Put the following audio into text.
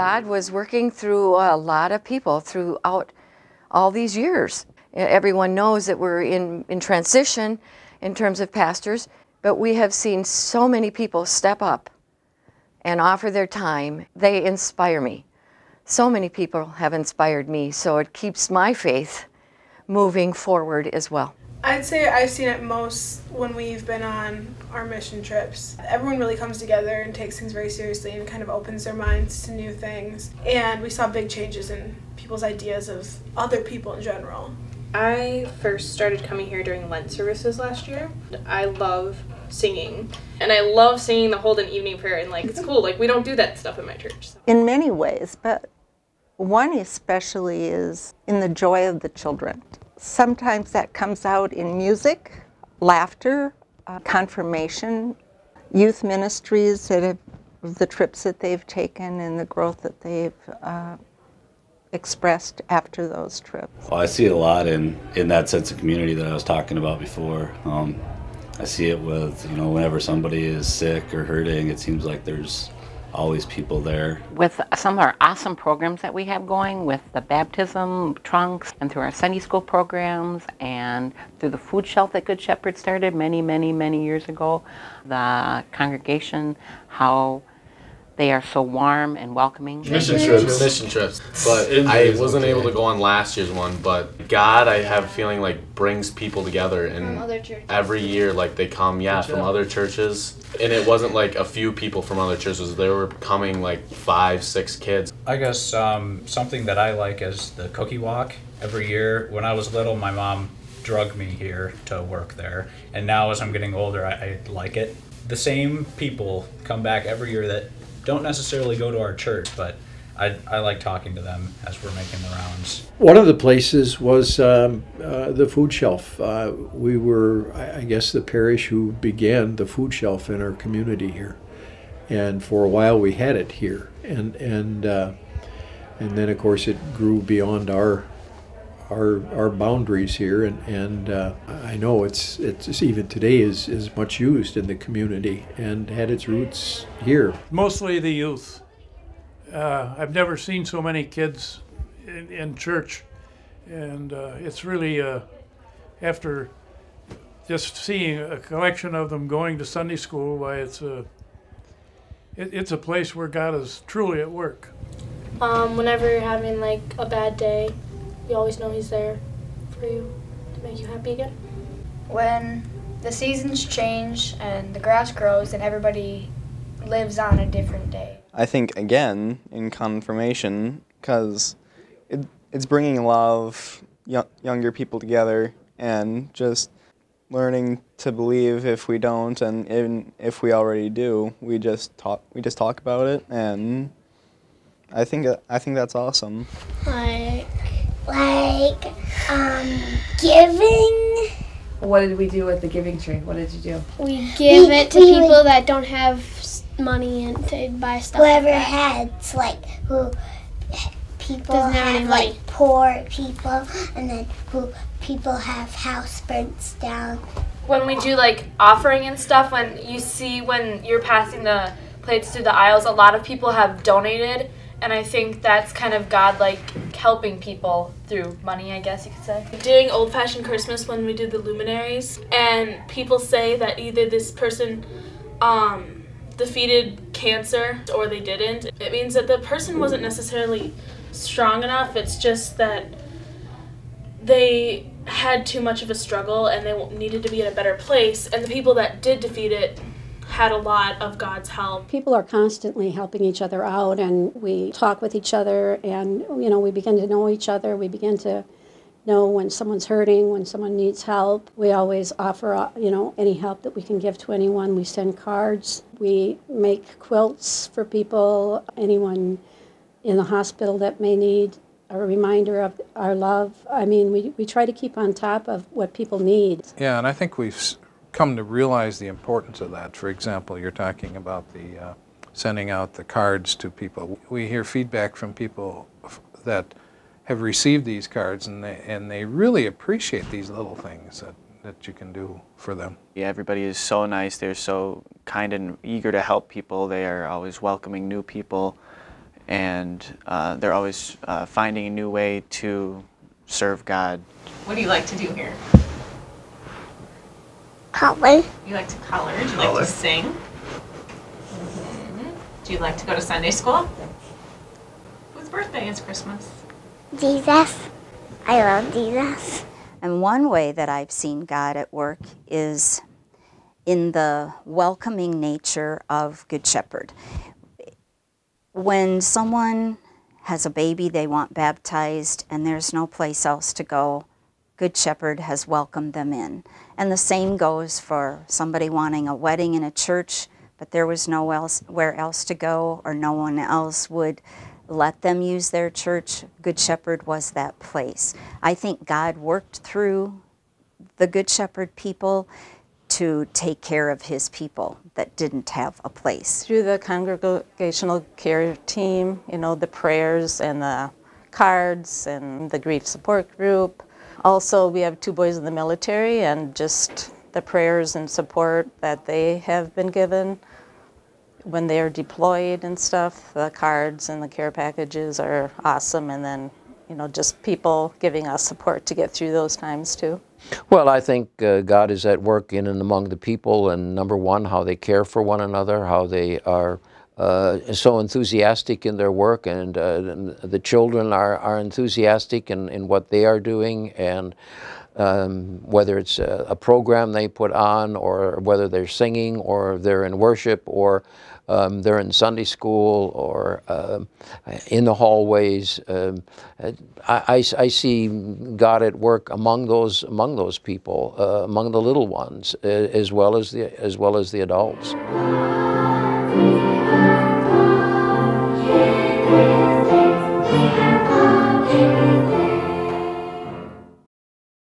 God was working through a lot of people throughout all these years. Everyone knows that we're in transition in terms of pastors, but we have seen so many people step up and offer their time. They inspire me. So many people have inspired me, so it keeps my faith moving forward as well. I'd say I've seen it most when we've been on our mission trips. Everyone really comes together and takes things very seriously and kind of opens their minds to new things. And we saw big changes in people's ideas of other people in general. I first started coming here during Lent services last year. I love singing. And I love singing the Holden evening prayer, and like, it's cool. Like, we don't do that stuff in my church. So. In many ways, but one especially is in the joy of the children. Sometimes that comes out in music, laughter, confirmation, youth ministries that have, the trips that they've taken and the growth that they've expressed after those trips. Well, I see it a lot in that sense of community that I was talking about before. I see it with, whenever somebody is sick or hurting, it seems like there's always people there. With some of our awesome programs that we have going, with the baptism trunks and through our Sunday school programs and through the food shelf that Good Shepherd started many, many, many years ago, the congregation, how they are so warm and welcoming. Mission trips. But I wasn't able to go on last year's one, but God, I have a feeling, like, brings people together, and every year, like, they come, from other churches, and it wasn't like a few people from other churches. They were coming like 5, 6 kids. I guess something that I like is the cookie walk. Every year, when I was little, my mom drugged me here to work there, and now as I'm getting older, I like it. The same people come back every year that don't necessarily go to our church, but I like talking to them as we're making the rounds. One of the places was the food shelf. We were, I guess, the parish who began the food shelf in our community here, and for a while we had it here, and then of course it grew beyond our boundaries here, and I know it's even today is much used in the community and had its roots here. Mostly the youth. I've never seen so many kids in church, and it's really after just seeing a collection of them going to Sunday school, why it's a place where God is truly at work. Whenever you're having like a bad day, you always know He's there for you to make you happy again. When the seasons change and the grass grows and everybody lives on a different day. I think, again, in confirmation, because it's bringing a lot of younger people together and just learning to believe if we don't, and even if we already do, we just talk about it, and I think that's awesome. Like giving. What did we do with the giving tree? What did you do? We give it to people that don't have money and to buy stuff. Whoever has, like, who people have, like, poor people, and then who people have house burnt down. When we do, like, offering and stuff, when you're passing the plates through the aisles, a lot of people have donated, and I think that's kind of God, like, helping people through money, I guess you could say. During Old Fashioned Christmas, when we did the luminaries, and people say that either this person defeated cancer or they didn't, it means that the person wasn't necessarily strong enough. It's just that they had too much of a struggle and they needed to be in a better place, and the people that did defeat it had a lot of God's help. People are constantly helping each other out, and we talk with each other, and we begin to know each other. We begin to know when someone's hurting, when someone needs help. We always offer, any help that we can give to anyone. We send cards. We make quilts for people, anyone in the hospital that may need a reminder of our love. I mean, we try to keep on top of what people need. Yeah, and I think we've come to realize the importance of that. For example, you're talking about the sending out the cards to people. We hear feedback from people that have received these cards, and they really appreciate these little things that you can do for them. Yeah, everybody is so nice. They're so kind and eager to help people. They are always welcoming new people, and they're always finding a new way to serve God. What do you like to do here? Color. You like to color? Do you like to sing? Do you like to go to Sunday school? Whose birthday is Christmas? Jesus. I love Jesus. And one way that I've seen God at work is in the welcoming nature of Good Shepherd. When someone has a baby they want baptized and there's no place else to go, Good Shepherd has welcomed them in. And the same goes for somebody wanting a wedding in a church, but there was nowhere else to go, or no one else would let them use their church. Good Shepherd was that place. I think God worked through the Good Shepherd people to take care of his people that didn't have a place. Through the congregational care team, you know, the prayers and the cards and the grief support group. Also, we have 2 boys in the military, and just the prayers and support that they have been given when they are deployed and stuff. The cards and the care packages are awesome, and then, you know, just people giving us support to get through those times too. Well, I think God is at work in and among the people, and number one, how they care for one another, how they are so enthusiastic in their work, and the children are enthusiastic in what they are doing, and whether it's a program they put on, or whether they're singing, or they're in worship, or they're in Sunday school, or in the hallways. I see God at work among those people, among the little ones, as well as the adults.